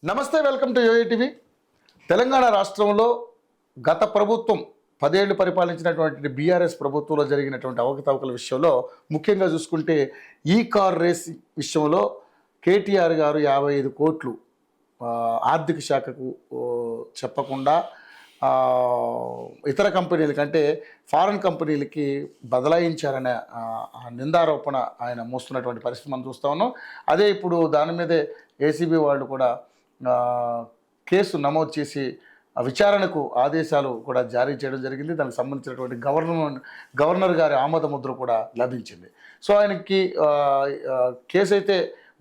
నమస్తే, welcome to YoYo TV. Telangana రాష్ట్రంలో గత ప్రభుత్వం 10 ఏళ్లు పరిపాలించినటువంటి బీఆర్ఎస్ ప్రభుత్వంలో జరిగినటువంటి అవకతవకల విషయంలో ముఖ్యంగా చూసుకుంటే ఈ కార్ రేస్ విషయంలో కేటీఆర్ గారు 55 కోట్లు ఆర్థిక శాఖకు చెప్పకుండా ఇతర కంపెనీల కంటే ఫారెన్ కంపెనీలకి బదలాయించారనే నిందారోపణ ఆయన మోస్తున్నటువంటి పరిస్థితి మనం చూస్తూ ఉన్నాం. అదే ఇప్పుడు దాని మీదే ఏసీబీ వాళ్ళు కూడా కేసు నమోదు చేసి విచారణకు ఆదేశాలు కూడా జారీ చేయడం జరిగింది. దానికి సంబంధించినటువంటి గవర్నర్ గారి ఆమోద ముద్ర కూడా లభించింది. సో ఆయనకి కేసు అయితే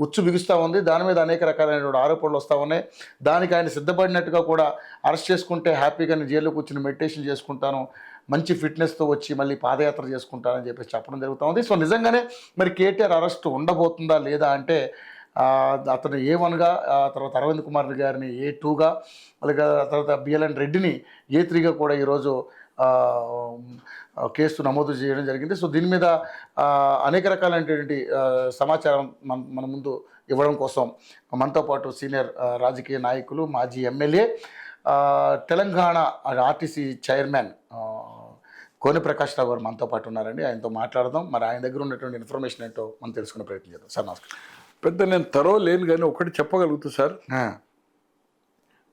ఉచ్చు బిగుస్తూ ఉంది. దాని మీద అనేక రకాలైనటువంటి ఆరోపణలు వస్తూ ఉన్నాయి. దానికి ఆయన సిద్ధపడినట్టుగా కూడా అరెస్ట్ చేసుకుంటే హ్యాపీగా నేను జైల్లో కూర్చుని మెడిటేషన్ చేసుకుంటాను, మంచి ఫిట్నెస్తో వచ్చి మళ్ళీ పాదయాత్ర చేసుకుంటానని చెప్పేసి చెప్పడం జరుగుతూ ఉంది. సో నిజంగానే మరి కేటీఆర్ అరెస్ట్ ఉండబోతుందా లేదా అంటే అతను A1గా, తర్వాత అరవింద్ కుమార్ గారిని A2గా, అలాగే తర్వాత బిఎల్ఎన్ రెడ్డిని A3గా కూడా ఈరోజు కేసు నమోదు చేయడం జరిగింది. సో దీని మీద అనేక రకాలైనటువంటి సమాచారం మన ముందు ఇవ్వడం కోసం మనతో పాటు సీనియర్ రాజకీయ నాయకులు, మాజీ ఎమ్మెల్యే, తెలంగాణ ఆర్టీసీ చైర్మన్ కోని ప్రకాష్ రావు గారు మనతో పాటు ఉన్నారండి. ఆయనతో మాట్లాడదాం. మరి ఆయన దగ్గర ఉన్నటువంటి ఇన్ఫర్మేషన్ ఏంటో మనం తెలుసుకునే ప్రయత్నం చేద్దాం. సార్ నమస్కారం. పెద్ద నేను లేను కానీ ఒకటి చెప్పగలుగుతా సార్.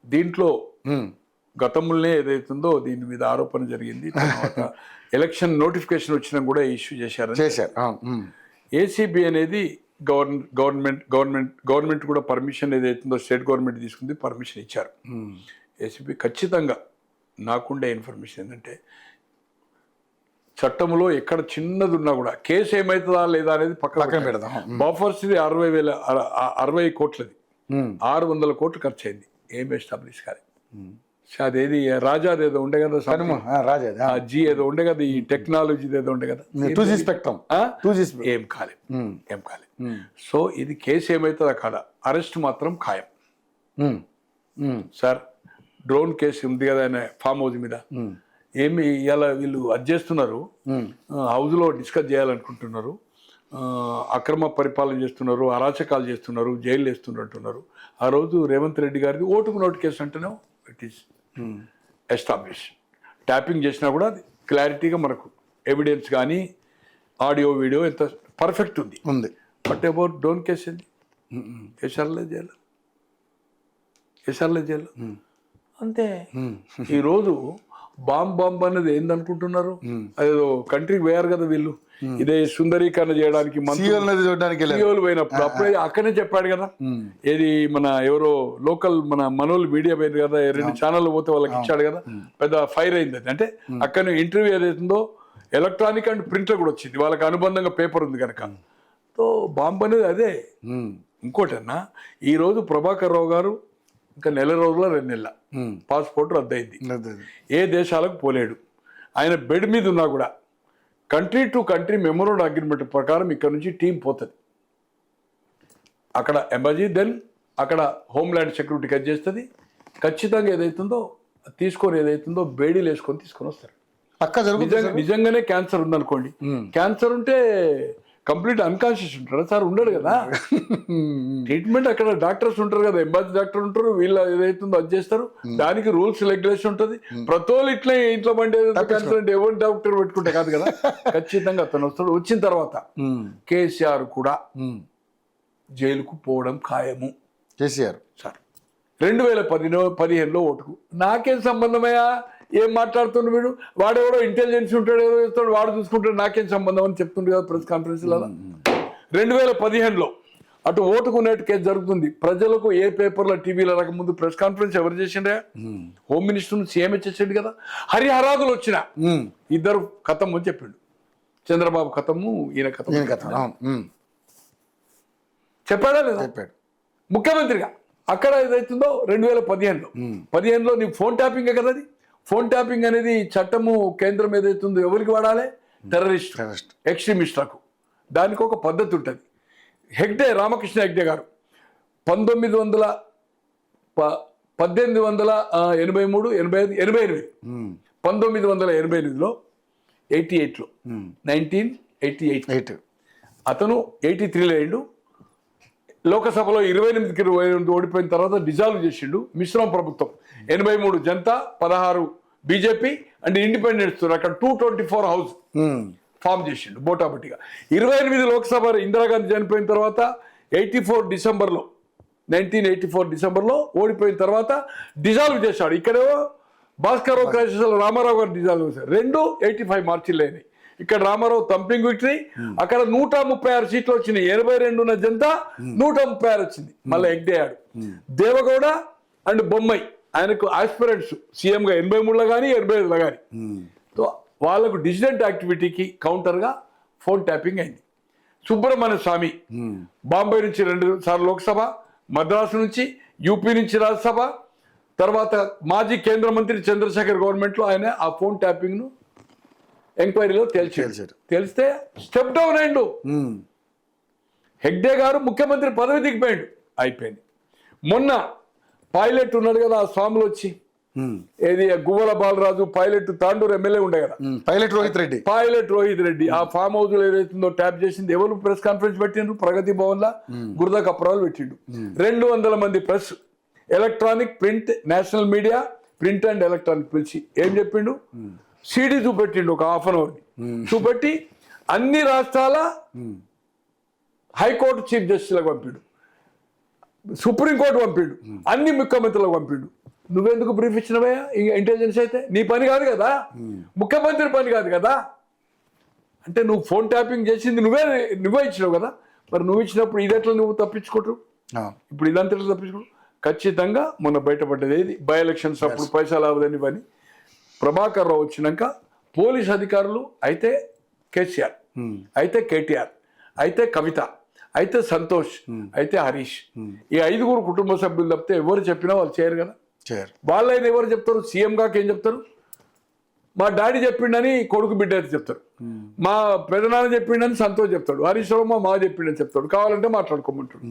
దీంట్లో గతంలోనే ఏదైతుందో దీని మీద ఆరోపణ జరిగింది. తర్వాత ఎలక్షన్ నోటిఫికేషన్ వచ్చినా కూడా ఇష్యూ చేశారు. ఏసీబీ అనేది గవర్నమెంట్ కూడా పర్మిషన్ ఏదైతుందో స్టేట్ గవర్నమెంట్ తీసుకుంది, పర్మిషన్ ఇచ్చారు. ఏసీబీ ఖచ్చితంగా నాకుండే ఇన్ఫర్మేషన్ ఏంటంటే చట్టంలో ఎక్కడ చిన్నది ఉన్నా కూడా కేసు ఏమవుతుందా లేదా అనేది పక్కన పెడదాం. బఫర్స్ 60 కోట్లది 600 కోట్లు ఖర్చు అయింది. ఏం ఎస్టాబ్లిష్ కాదు. అదేది రాజాది ఏదో ఉండే కదా, జీ ఏదో ఉండే కదా, ఈ టెక్నాలజీ ఏదో ఉండే కదా, ఏం కాలేదు. సో ఇది కేసు ఏమవుతుందా కాదా, అరెస్ట్ మాత్రం ఖాయం సార్. డ్రోన్ కేసు ఉంది కదా ఆయన ఫామ్ హౌస్ మీద, ఏమి ఇలా వీళ్ళు అది చేస్తున్నారు, హౌస్లో డిస్కస్ చేయాలనుకుంటున్నారు, అక్రమ పరిపాలన చేస్తున్నారు, అరాచకాలు చేస్తున్నారు, జైలు వేస్తున్నట్టున్నారు. ఆ రోజు రేవంత్ రెడ్డి గారిది ఓటుకు నోటు కేసు అంటేనే ఇట్ ఈస్ ఎస్టాబ్లిష్. ట్యాపింగ్ చేసినా కూడా అది క్లారిటీగా మనకు ఎవిడెన్స్ కానీ ఆడియో వీడియో ఎంత పర్ఫెక్ట్ ఉంది. బట్ అబౌట్ డ్రోన్ కేసు ఏంది, కేసర్లే జైలు అంతే. ఈరోజు బాంబ్ అనేది ఏందనుకుంటున్నారు, అదేదో కంట్రీకి పోయారు కదా వీళ్ళు, ఇదే సుందరీకరణ చేయడానికి పోయినప్పుడు అప్పుడే అక్కడనే చెప్పాడు కదా, ఏది మన ఎవరో లోకల్ మనోళ్ళు మీడియా పోయింది కదా, 2 ఛానళ్ళు పోతే వాళ్ళకి ఇచ్చాడు కదా, పెద్ద ఫైర్ అయింది. అది అంటే అక్కడ ఇంటర్వ్యూ ఏదైతుందో ఎలక్ట్రానిక్ అండ్ ప్రింటర్ కూడా వచ్చింది, వాళ్ళకి అనుబంధంగా పేపర్ ఉంది కనుక. సో బాంబ్ అనేది అదే. ఇంకోటన్నా ఈరోజు ప్రభాకర్ రావు గారు ఇంకా 1 నెల రోజుల 2 నెలల పాస్పోర్ట్ రద్దయింది, ఏ దేశాలకు పోలేడు. ఆయన బెడ్ మీద ఉన్నా కూడా country to country memorandum agreement ప్రకారం ఇక్కడ నుంచి టీం పోతుంది. అక్కడ ఎంబసీ, దెన్ అక్కడ హోమ్ల్యాండ్ సెక్యూరిటీ కట్ చేస్తుంది. ఖచ్చితంగా ఏదైతుందో బేడీలు వేసుకొని తీసుకొని వస్తారు. నిజంగానే క్యాన్సర్ ఉందనుకోండి, క్యాన్సర్ ఉంటే కంప్లీట్ అన్కాన్షియస్ ఉంటారా సార్? ఉండడు కదా. ట్రీట్మెంట్ అక్కడ డాక్టర్స్ ఉంటారు కదా, ఎంబసీ డాక్టర్ ఉంటారు, వీళ్ళు ఏదైతుందో అది చేస్తారు. దానికి రూల్స్ రెగ్యులేషన్ ఉంటుంది. ప్రతోళ్ళు ఇట్లా ఇంట్లో పండే క్యాన్సర్ అంటే ఎవరు డాక్టర్ పెట్టుకుంటే కాదు కదా. ఖచ్చితంగా అతను వస్తాడు. వచ్చిన తర్వాత కేసీఆర్ కూడా జైలుకు పోవడం ఖాయము. కేసీఆర్ సార్ 2015లో ఓటుకు నాకేం సంబంధమయ్యా, ఏం మాట్లాడుతుండు వీడు, వాడెవడో ఇంటెలిజెన్స్ ఉంటాడు, ఏదో చేస్తాడు, వాడు చూసుకుంటాడు, నాకేం సంబంధం అని చెప్తుండే కదా ప్రెస్ కాన్ఫరెన్స్లో. 2015లో అటు ఓటుకునేట్టు కేసు జరుగుతుంది. ప్రజలకు ఏ పేపర్లో టీవీలో రాకముందు ప్రెస్ కాన్ఫరెన్స్ ఎవరు చేసిండే? హోమ్ మినిస్టర్ సీఎం చేసిండు కదా. హరిహరాదులు వచ్చిన ఇద్దరు కథం అని చెప్పిండు. చంద్రబాబు కథము, ఈయన కథం చెప్పాడా లేదా? చెప్పాడు ముఖ్యమంత్రిగా. అక్కడ ఏదైతుందో 2015లో నీ ఫోన్ ట్యాపింగ్ కదా. అది ఫోన్ ట్యాపింగ్ అనేది చట్టము కేంద్రం ఏదైతుందో ఎవరికి వాడాలి? టెర్రరిస్ట్, ఎక్స్ట్రీమిస్టులకు. దానికి ఒక పద్ధతి ఉంటుంది. రామకృష్ణ హెగ్డే గారు 1883, 1988లో 1988 అతను 83లో అయ్యిండు. లోకసభలో 28కి 28 ఓడిపోయిన తర్వాత డిజాల్వ్ చేసిండు మిశ్రమ ప్రభుత్వం. 83 జనతా, 16 బీజేపీ అండ్ ఇండిపెండెన్స్ అక్కడ 224 హౌస్ ఫామ్ చేసిండు బోటాబొట్టిగా. 28 లోక్సభ ఇందిరాగాంధీ చనిపోయిన తర్వాత 1984 డిసెంబర్లో ఓడిపోయిన తర్వాత డిజాల్వ్ చేశాడు. ఇక్కడేమో భాస్కర్ రావు క్రైసిస్ రామారావు గారు డిజాల్వ్ చేశారు. 85 మార్చిలు అయినాయి. ఇక్కడ రామారావు థంపింగ్ విక్టరీ, అక్కడ 136 సీట్లు వచ్చినాయి. 82 ఉన్న జనతా 136 వచ్చింది. మళ్ళీ ఎగ్డే అయ్యాడు. దేవగౌడ అండ్ బొమ్మై ఆయనకు ఆస్పిరెంట్స్ సీఎంగా 83లో కానీ 85లో కానీ. సో వాళ్ళకు డిసిడెంట్ యాక్టివిటీకి కౌంటర్గా ఫోన్ ట్యాపింగ్ అయింది. సుబ్రహ్మణ్య స్వామి బాంబే నుంచి 2 సార్లు లోక్సభ, మద్రాసు నుంచి, యూపీ నుంచి రాజ్యసభ, తర్వాత మాజీ కేంద్ర మంత్రి చంద్రశేఖర్ గవర్నమెంట్లో ఆయన ఆ ఫోన్ ట్యాపింగ్ను ఎంక్వైరీలో తెలిస్తే స్టెప్ డౌన్ అయిండు. హెగ్డే గారు ముఖ్యమంత్రి పదవి దిగిపోయాడు, అయిపోయింది. మొన్న పైలట్ ఉన్నాడు కదా, ఆ స్వాములు వచ్చి ఏది గువ్వల బాలరాజు పైలట్ తాండూరు ఎమ్మెల్యే ఉండే కదా, పైలట్ రోహిత్ రెడ్డి ఆ ఫామ్ హౌస్ ఏదైతుందో ట్యాప్ చేసింది. ఎవరు ప్రెస్ కాన్ఫరెన్స్ పెట్టిండ్రు? ప్రగతి భవన్ లా గురదా కప్రాలు పెట్టిండు. 200 మంది press, electronic, print, national media, print and electronic పిలిచి ఏం చెప్పిండు? సిడి చూపెట్టిండు ఒక హాఫ్ అన్ అవర్ చూపెట్టి అన్ని రాష్ట్రాల హైకోర్టు చీఫ్ జస్టిస్లకు పంపిండు, సుప్రీంకోర్టు పంపిండు, అన్ని ముఖ్యమంత్రులకు పంపిండు. నువ్వెందుకు బ్రీఫ్ ఇచ్చినవా? ఇంటెలిజెన్స్ అయితే నీ పని కాదు కదా, ముఖ్యమంత్రి పని కాదు కదా. అంటే నువ్వు ఫోన్ ట్యాపింగ్ చేసింది నువ్వే ఇచ్చినావు కదా, మరి నువ్వు ఇచ్చినప్పుడు ఇదెట్లా నువ్వు తప్పించుకోరు? ఇప్పుడు ఇదంతా తప్పించుకోరు. ఖచ్చితంగా మొన్న బయటపడ్డది ఏది బై ఎలక్షన్స్ అప్పుడు పైసలు అవ్వదని పని. ప్రభాకర్ రావు వచ్చినాక పోలీస్ అధికారులు అయితే కేసీఆర్, అయితే కేటీఆర్, అయితే కవిత, అయితే సంతోష్, అయితే హరీష్, ఈ 5 కుటుంబ సభ్యులు తప్పితే ఎవరు చెప్పినా వాళ్ళు చేయరు కదా. వాళ్ళైనా ఎవరు చెప్తారు? సీఎం కాక ఏం చెప్తారు? మా డాడీ చెప్పిండని కొడుకు బిడ్డ అయితే చెప్తారు, మా పెదనాన్న చెప్పిండని సంతోష్ చెప్తాడు, హరీష్ రావు మా చెప్పిండని చెప్తాడు. కావాలంటే మాట్లాడుకోమంటాడు.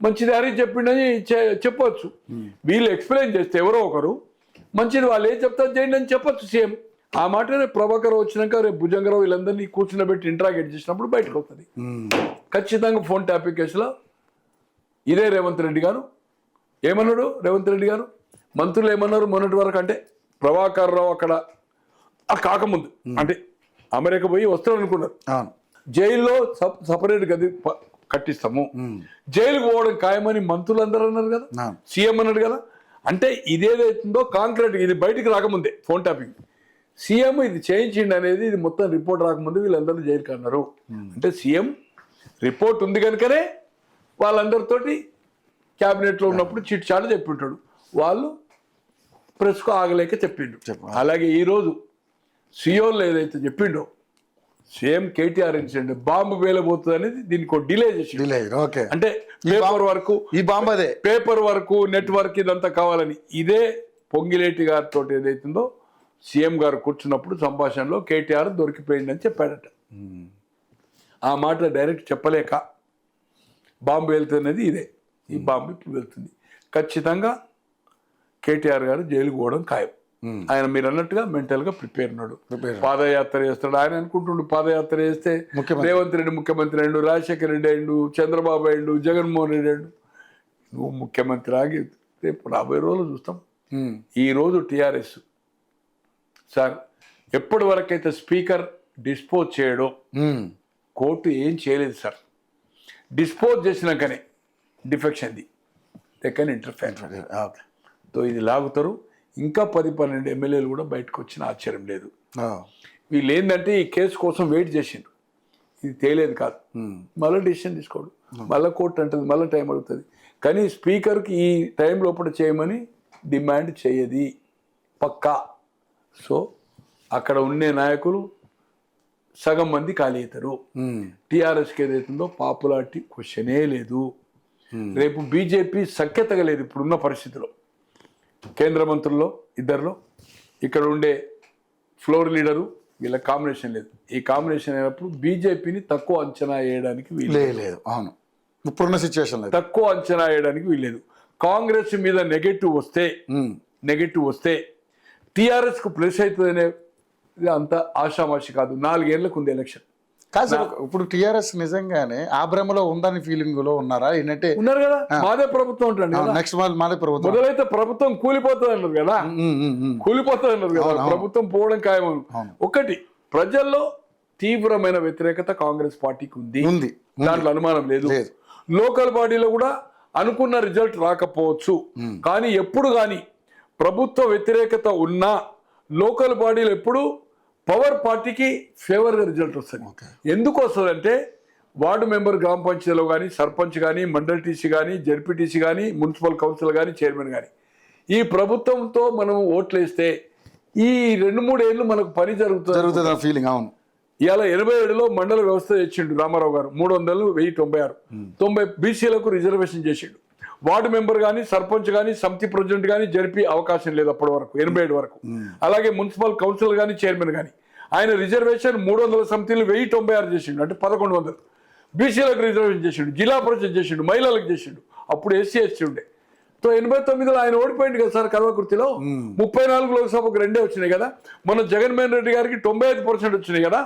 మంచిది హరీష్ చెప్పిండని చెప్పొచ్చు. వీళ్ళు ఎక్స్ప్లెయిన్ చేస్తే ఎవరో ఒకరు మంచిది వాళ్ళు ఏం చెప్తారు చేయండి అని చెప్పొచ్చు సీఎం. ఆ మాట రేపు ప్రభాకర్ వచ్చినాక రేపు భుజంగరావు వీళ్ళందరినీ కూర్చున్నబెట్టి ఇంట్రాగేట్ చేసినప్పుడు బయటకు వస్తుంది. ఖచ్చితంగా ఫోన్ ట్యాపింగ్ కేసులో ఇదే రేవంత్ రెడ్డి గారు ఏమన్నాడు? రేవంత్ రెడ్డి గారు మంత్రులు ఏమన్నారు మొన్నటి వరకు? అంటే ప్రభాకర్ రావు అక్కడ కాకముందు అంటే అమెరికా పోయి వస్తాడు అనుకున్నారు. జైల్లో సపరేట్ గది కట్టిస్తాము, జైలుకు పోవడం ఖాయమని మంత్రులందరూ అన్నారు కదా, సీఎం అన్నాడు కదా. అంటే ఇదేదైతుందో కాంక్రీట్ ఇది బయటికి రాకముందే ఫోన్ ట్యాపింగ్ సీఎం ఇది చేయించిండి అనేది ఇది మొత్తం రిపోర్ట్ రాకముందు వీళ్ళందరూ జైలుకి అన్నారు. అంటే సీఎం రిపోర్ట్ ఉంది కనుకనే వాళ్ళందరితోటి క్యాబినెట్లో ఉన్నప్పుడు చిట్ చాటు చెప్పింటాడు, వాళ్ళు ప్రెస్కు ఆగలేక చెప్పిండు. అలాగే ఈరోజు సియోల్లో ఏదైతే చెప్పిండో సేమ్ కేటీఆర్ ఇన్సిడెంట్ బాంబు వేలబోతుంది అనేది దీనికి డిలే చేసి అంటే పేపర్ వర్క్ నెట్వర్క్ ఇదంతా కావాలని ఇదే పొంగిలేటి గారితో ఏదైతుందో సీఎం గారు కూర్చున్నప్పుడు సంభాషణలో కేటీఆర్ దొరికిపోయిందని చెప్పాడట. ఆ మాట డైరెక్ట్ చెప్పలేక బాంబు వెళ్తున్నది ఇదే, ఈ బాంబు ఇప్పుడు వెళ్తుంది. ఖచ్చితంగా కేటీఆర్ గారు జైలుకు పోవడం ఖాయం. ఆయన మీరు అన్నట్టుగా మెంటల్గా ప్రిపేర్ ఉన్నాడు. పాదయాత్ర చేస్తాడు. ఆయన అనుకుంటుండు పాదయాత్ర చేస్తే రేవంత్ రెడ్డి ముఖ్యమంత్రి అయ్యిండు, రాజశేఖర రెడ్డి అయ్యిండు, చంద్రబాబు అయ్యిండు, జగన్మోహన్ రెడ్డి అయ్యిండు. నువ్వు ముఖ్యమంత్రి ఆగి రేపు రాబోయే రోజులు చూస్తాం. ఈరోజు టీఆర్ఎస్ సార్ ఎప్పటి వరకైతే స్పీకర్ డిస్పోజ్ చేయడో కోర్టు ఏం చేయలేదు సార్. డిస్పోజ్ చేసినాకనే డిఫెక్షన్ది దెన్ ఇంటర్ఫేర్. తో ఇది లాగుతారు. ఇంకా 10-12 ఎమ్మెల్యేలు కూడా బయటకు వచ్చిన ఆశ్చర్యం లేదు. వీళ్ళు ఏంటంటే ఈ కేసు కోసం వెయిట్ చేసిండ్రు, ఇది తేలేదు కాదు, మళ్ళీ డిసిషన్ తీసుకోడు, మళ్ళీ కోర్టు అంటుంది, మళ్ళీ టైం అడుగుతుంది. కానీ స్పీకర్కి ఈ టైం లోపల చేయమని డిమాండ్ చేయది పక్కా. సో అక్కడ ఉండే నాయకులు సగం మంది ఖాళీ అవుతారు. టీఆర్ఎస్కి ఏదైతుందో పాపులారిటీ క్వశ్చనే లేదు. రేపు బీజేపీ సఖ్యతగా లేదు ఇప్పుడున్న పరిస్థితిలో. కేంద్ర మంత్రుల్లో ఇద్దరిలో ఇక్కడ ఉండే ఫ్లోర్ లీడరు వీళ్ళ కాంబినేషన్ లేదు. ఈ కాంబినేషన్ అయినప్పుడు బీజేపీని తక్కువ అంచనా వేయడానికి వీల్లేదు. అవును, ఇప్పుడున్న సిచ్యువేషన్ తక్కువ అంచనా వేయడానికి వీల్లేదు. కాంగ్రెస్ మీద నెగటివ్ వస్తే టీఆర్ఎస్కు ప్లస్ అవుతుంది అనేది అంత ఆషామాషి కాదు. 4 ఏళ్ళకు ఉంది ఎలక్షన్. కాదు సార్, ఇప్పుడు టీఆర్ఎస్ నిజంగానే ఆ భ్రమలో ఉందని ఫీలింగ్ లో ఉన్నారా ఏంటంటే ఉన్నారు కదా, మాదే ప్రభుత్వం ఉంటుంది కదా. నెక్స్ట్ మాదే ప్రభుత్వం మొదలైతే ప్రభుత్వం కూలిపోతుంది అన్నారు కదా, కూలిపోతుంది అన్నారు కదా, ప్రభుత్వం పోవడం ఖాయం. ఒకటి, ప్రజల్లో తీవ్రమైన వ్యతిరేకత కాంగ్రెస్ పార్టీకి ఉంది, దాంట్లో అనుమానం లేదు. లోకల్ బాడీలో కూడా అనుకున్న రిజల్ట్ రాకపోవచ్చు, కానీ ఎప్పుడు కానీ ప్రభుత్వ వ్యతిరేకత ఉన్నా లోకల్ బాడీలో ఎప్పుడు పవర్ పార్టీకి ఫేవర్గా రిజల్ట్ వస్తుంది. ఎందుకు వస్తుందంటే వార్డు మెంబర్ గ్రామ పంచాయతీలో కానీ, సర్పంచ్ కానీ, మండల్ టీసీ కానీ, జడ్పీటీసీ కానీ, మున్సిపల్ కౌన్సిల్ కానీ, చైర్మన్ కానీ ఈ ప్రభుత్వంతో మనం ఓట్లు వేస్తే ఈ 2-3 ఏళ్ళు మనకు పని జరుగుతుంది ఫీలింగ్. అవును, ఇవాళ 87లో మండల వ్యవస్థ తెచ్చిండు రామారావు గారు, 300, 1096, 90 బీసీలకు రిజర్వేషన్ చేసిండు. వార్డు మెంబర్ కానీ, సర్పంచ్ కానీ, సమితి ప్రెసిడెంట్ కానీ జరిపి అవకాశం లేదు అప్పటి వరకు, 87 వరకు. అలాగే మున్సిపల్ కౌన్సిల్ కానీ, చైర్మన్ కానీ ఆయన రిజర్వేషన్ 300 సమితిలు 1096 చేసిండు, అంటే 1100. బీసీలకు రిజర్వేషన్ చేసిండు, జిల్లా పరిషత్ చేసిండు, మహిళలకు చేసిండు. అప్పుడు ఎస్సీ ఎస్టీ ఉండే. 89లో ఆయన ఓడిపోయింది కదా సార్ కల్వకుర్తిలో. 34 లోక్సభకు 2 వచ్చినాయి కదా. మన జగన్మోహన్ రెడ్డి గారికి 95% వచ్చినాయి కదా,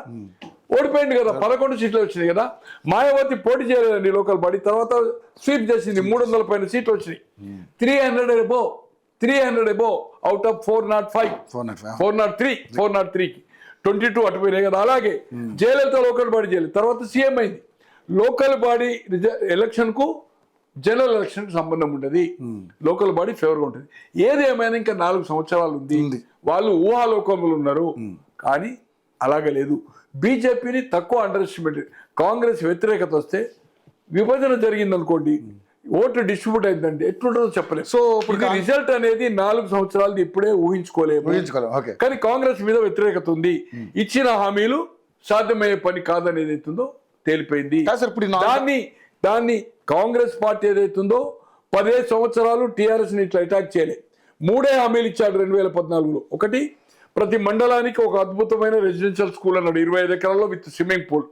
ఓడిపోయింది కదా, 11 సీట్లు వచ్చినాయి కదా. మాయావతి పోటీ చేయలేదండి లోకల్ బాడీ, తర్వాత స్వీప్ చేసింది, 300 పైన సీట్లు వచ్చినాయి. 300 అబో అవుట్ ఆఫ్ 405, 403కి 22 అటుపోయినాయి కదా. అలాగే జయలలిత లోకల్ బాడీ చేయలేదు, తర్వాత సీఎం అయింది. లోకల్ బాడీ ఎలక్షన్ కు జనరల్ ఎలక్షన్ కి సంబంధం ఉండదు, లోకల్ బాడీ ఫేవర్గా ఉంటుంది. ఏది ఏమైనా ఇంకా 4 సంవత్సరాలు ఉంది, వాళ్ళు ఊహాలోకంలో ఉన్నారు. కానీ అలాగే లేదు. బీజేపీని తక్కువ అండర్ ఎస్టిమేట్, కాంగ్రెస్ వ్యతిరేకత వస్తే విభజన జరిగింది అనుకోండి, ఓటు డిస్ట్రిబ్యూట్ అయిందంటే ఎట్లుంటుందో చెప్పలేదు. సో ఇప్పుడు రిజల్ట్ అనేది 4 సంవత్సరాలది ఇప్పుడే ఊహించుకోలేము. కానీ కాంగ్రెస్ మీద వ్యతిరేకత ఉంది, ఇచ్చిన హామీలు సాధ్యమయ్యే పని కాదనేది అవుతుందో తేలిపోయింది. దాన్ని కాంగ్రెస్ పార్టీ ఏదైతుందో 15 సంవత్సరాలు టీఆర్ఎస్ ని ఇట్లా అటాక్ చేయలేదు. 3 హామీలు ఇచ్చాడు 2014లో. ఒకటి, ప్రతి మండలానికి ఒక అద్భుతమైన రెసిడెన్షియల్ స్కూల్ అన్నాడు, 25 ఎకరాల్లో విత్ స్విమ్మింగ్ పూల్.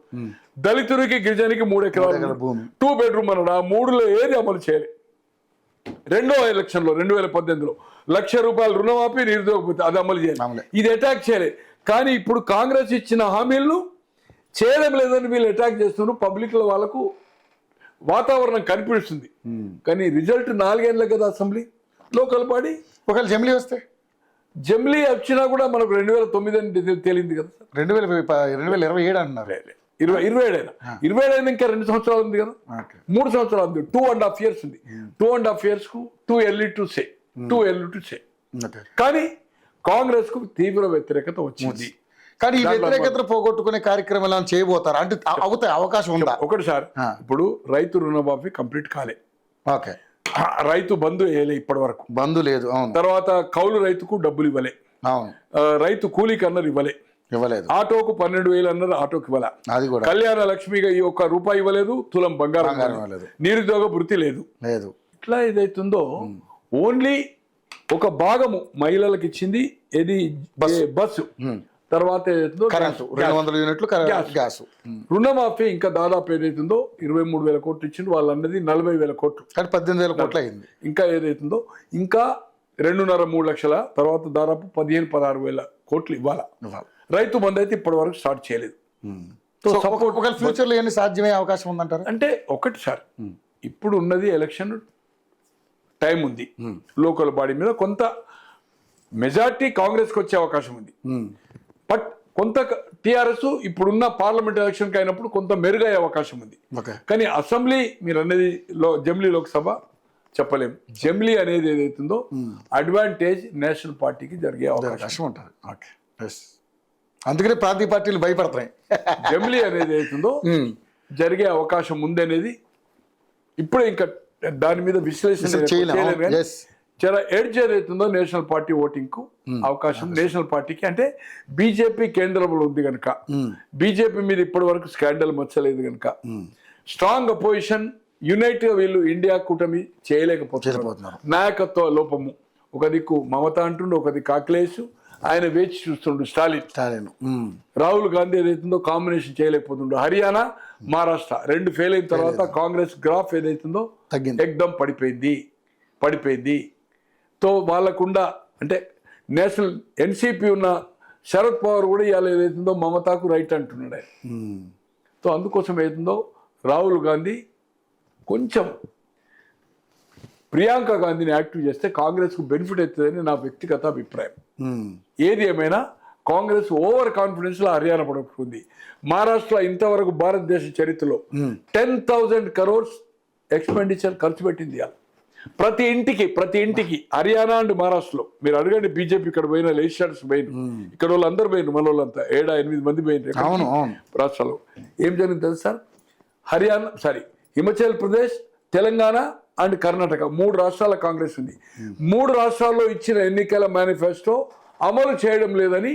దళితుడికి గిరిజనికి 3 ఎకరాలు 2 బెడ్రూమ్ అన్నాడు. ఆ 3లో ఏది అమలు చేయలేదు. 2వ ఎలక్షన్లో 2018లో ₹1,00,000 రుణమాఫీ, నిరుద్యోగ అది అమలు చేయాలి, ఇది అటాక్ చేయలేదు. కానీ ఇప్పుడు కాంగ్రెస్ ఇచ్చిన హామీలను చేయడం లేదని వీళ్ళు అటాక్ చేస్తున్నారు. పబ్లిక్ లో వాళ్ళకు వాతావరణం కనిపిస్తుంది, కానీ రిజల్ట్ 4 ఏళ్ళ కదా అసెంబ్లీ, లోకల్ బాడీ. ఒకవేళ జమిలీ వస్తే, జమిలీ వచ్చినా కూడా మనకు 2009 అని తేలింది కదా సార్. 2027 అంటున్నారు. 27 అయినా ఇంకా 2 సంవత్సరాలు ఉంది కదా, 3 సంవత్సరాలు ఉంది, 2.5 years ఉంది. 2.5 years కు టూ ఎర్లీ టు సే. కానీ కాంగ్రెస్ కు తీవ్ర వ్యతిరేకత వచ్చింది. కానీ ఈ వ్యతిరేకతను పోగొట్టుకునే కార్యక్రమం ఏమైనా చేయబోతారా అంటే అవుతాయి, అవకాశం ఉందా? ఒకటి సార్, ఇప్పుడు రైతు రుణమాఫీ కంప్లీట్ కాలే, ఓకే, రైతు బంధు వేయలే ఇప్పటి వరకు, బంధు లేదు. అవును. తర్వాత కౌలు రైతుకు డబ్బులు ఇవ్వలే, అవును, రైతు కూలీకి అన్నారు ఇవ్వలేదు, ఆటోకు 12,000 అన్నారు, ఆటోకి ఇవ్వలే, అది కూడా కళ్యాణ లక్ష్మిగా ఈ ₹1 ఇవ్వలేదు, తులం బంగారం ఇవ్వలేదు, నిరుద్యోగ భృతి లేదు. ఇట్లా ఏదైతుందో ఓన్లీ ఒక భాగము మహిళలకు ఇచ్చింది, ఏది బస్సు, తర్వాత 200 యూనిట్లు గ్యాస్. రుణమాఫీ ఇంకా దాదాపు ఏదైతుందో 23,000 కోట్లు ఇచ్చింది, వాళ్ళన్నది 40,000 కోట్లు, కానీ 18,000 కోట్లు అయింది. ఇంకా ఏదైతుందో ఇంకా 2.5-3 లక్షల, తర్వాత దాదాపు 15,000-16,000 కోట్లు ఇవ్వాలా. రైతు బంధు అయితే ఇప్పటి వరకు స్టార్ట్ చేయలేదు. ఫ్యూచర్ లో ఏమి సాధ్యమయ్యే అవకాశం ఉందంటారు? అంటే ఒకటి సార్, ఇప్పుడు ఉన్నది ఎలక్షన్ టైం ఉంది, లోకల్ బాడీ మీద కొంత మెజార్టీ కాంగ్రెస్కి వచ్చే అవకాశం ఉంది. బట్ కొంత టీఆర్ఎస్ ఇప్పుడున్న పార్లమెంట్ ఎలక్షన్కి అయినప్పుడు కొంత మెరుగయ్యే అవకాశం ఉంది. కానీ అసెంబ్లీ మీరు అనేది జమిలీ లోక్సభ చెప్పలేము. జమిలీ అనేది ఏదైతుందో అడ్వాంటేజ్ నేషనల్ పార్టీకి జరిగే అవకాశం ఉంటుంది. అందుకనే ప్రాంతీయ పార్టీలు భయపడతాయి. జమిలీ అనేది ఏదైతుందో జరిగే అవకాశం ఉంది అనేది ఇప్పుడే ఇంకా దాని మీద విశ్లేషణ చేయలేము. చాలా ఎడ్జ్ ఏదైతుందో నేషనల్ పార్టీ ఓటింగ్ కు అవకాశం నేషనల్ పార్టీకి, అంటే బీజేపీ కేంద్రంలో ఉంది కనుక, బీజేపీ మీద ఇప్పటి వరకు స్కాండల్ మచ్చలేదు కనుక, స్ట్రాంగ్ అపోజిషన్ యునైట్ గా వీళ్ళు ఇండియా కూటమి చేయలేకపోతున్నారు. నాయకత్వ లోపము, ఒక దిక్కు మమత అంటుండు, ఒక దిక్కు అఖిలేష్, ఆయన వేచి చూస్తుండు స్టాలిన్, రాహుల్ గాంధీ ఏదైతుందో కాంబినేషన్ చేయలేకపోతుండో, హర్యానా మహారాష్ట్ర 2 ఫెయిల్ అయిన తర్వాత కాంగ్రెస్ గ్రాఫ్ ఏదైతుందో ఎక్దమ్ పడిపోయింది. తో వాళ్ళకుండా అంటే నేషనల్ ఎన్సీపీ ఉన్న శరద్ పవార్ కూడా ఇవాళ ఏదైతుందో మమతాకు రైట్ అంటున్నాడు. సో అందుకోసం ఏతుందో రాహుల్ గాంధీ కొంచెం ప్రియాంక గాంధీని యాక్టివ్ చేస్తే కాంగ్రెస్కు బెనిఫిట్ అవుతుందని నా వ్యక్తిగత అభిప్రాయం. ఏది ఏమైనా కాంగ్రెస్ ఓవర్ కాన్ఫిడెన్స్లో హర్యానా పడుతుంది. మహారాష్ట్ర ఇంతవరకు భారతదేశ చరిత్రలో 10,000 crores ఎక్స్పెండిచర్ ఖర్చు పెట్టింది. ప్రతి ఇంటికి హర్యానా అండ్ మహారాష్ట్రలో మీరు అడగండి. బీజేపీ ఇక్కడ పోయిన లెజిస్లేటర్స్ పోయిన, ఇక్కడ వాళ్ళందరూ పోయిన, మన వాళ్ళంతా 7-8 మంది పోయిన రాష్ట్రాల్లో. ఏం జరిగింది తెలుసు సార్? హిమాచల్ ప్రదేశ్, తెలంగాణ అండ్ కర్ణాటక 3 రాష్ట్రాల కాంగ్రెస్ ఉంది. 3 రాష్ట్రాల్లో ఇచ్చిన ఎన్నికల మేనిఫెస్టో అమలు చేయడం లేదని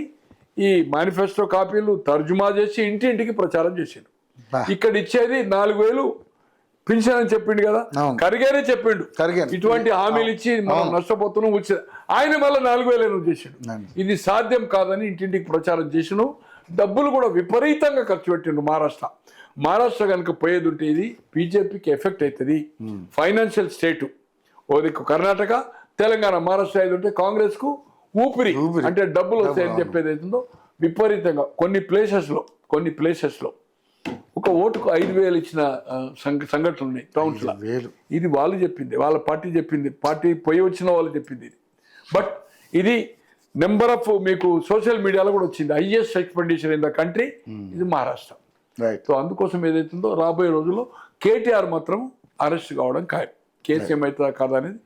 ఈ మేనిఫెస్టో కాపీలు తర్జుమా చేసి ఇంటింటికి ప్రచారం చేశారు. ఇక్కడ ఇచ్చేది 4,000 పింఛన్ అని చెప్పిండు కదా, కరిగానే చెప్పిండు. ఇటువంటి హామీలు ఇచ్చి మనం నష్టపోతున్నాం ఆయన మళ్ళీ 4,000 చేసాడు. ఇది సాధ్యం కాదని ఇంటింటికి ప్రచారం చేసిన, డబ్బులు కూడా విపరీతంగా ఖర్చు పెట్టిండు. మహారాష్ట్ర కనుక పోయేది ఉంటే ఇది బీజేపీకి ఎఫెక్ట్ అవుతుంది. ఫైనాన్షియల్ స్టేటు ఓ దిక్కు కర్ణాటక, తెలంగాణ, మహారాష్ట్ర అయితే ఉంటే కాంగ్రెస్ కు ఊపిరి అంటే డబ్బులు వస్తాయని చెప్పేది అవుతుందో విపరీతంగా కొన్ని ప్లేసెస్లో ఒక ఓటుకు 5,000 ఇచ్చిన సంఘటనలు ఉన్నాయి టౌన్స్ లో. ఇది వాళ్ళు చెప్పింది, వాళ్ళ పార్టీ చెప్పింది, పార్టీ పోయి వచ్చిన వాళ్ళు చెప్పింది. బట్ ఇది నెంబర్ ఆఫ్ మీకు సోషల్ మీడియాలో కూడా వచ్చింది, highest expenditure in the country ఇది మహారాష్ట్ర. సో అందుకోసం ఏదైతుందో రాబోయే రోజుల్లో కేటీఆర్ మాత్రం అరెస్ట్ కావడం ఖాయం. కేసు ఏమవుతుందా కాదా అనేది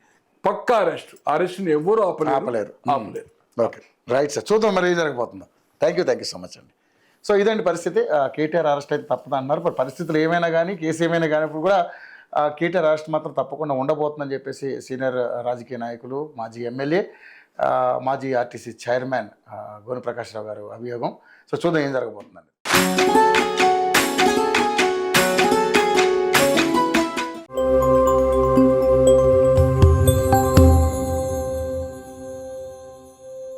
పక్కా అరెస్ట్ని ఎవరు ఆపలేరు. Okay, right sir. చూద్దాం మరి ఏం జరగబోతుందో. థ్యాంక్ యూ సో మచ్ అండి. సో ఇదండి పరిస్థితి. కేటీఆర్ అరెస్ట్ అయితే తప్పదు అన్నారు. మరి పరిస్థితులు ఏమైనా కానీ, కేసు ఏమైనా కానీ ఇప్పుడు కూడా కేటీఆర్ అరెస్ట్ మాత్రం తప్పకుండా ఉండబోతుందని చెప్పేసి సీనియర్ రాజకీయ నాయకులు, మాజీ ఎమ్మెల్యే, మాజీ ఆర్టీసీ చైర్మన్ గోను ప్రకాశ్రావు గారు అభియోగం. సో చూద్దాం ఏం జరగబోతుందండి.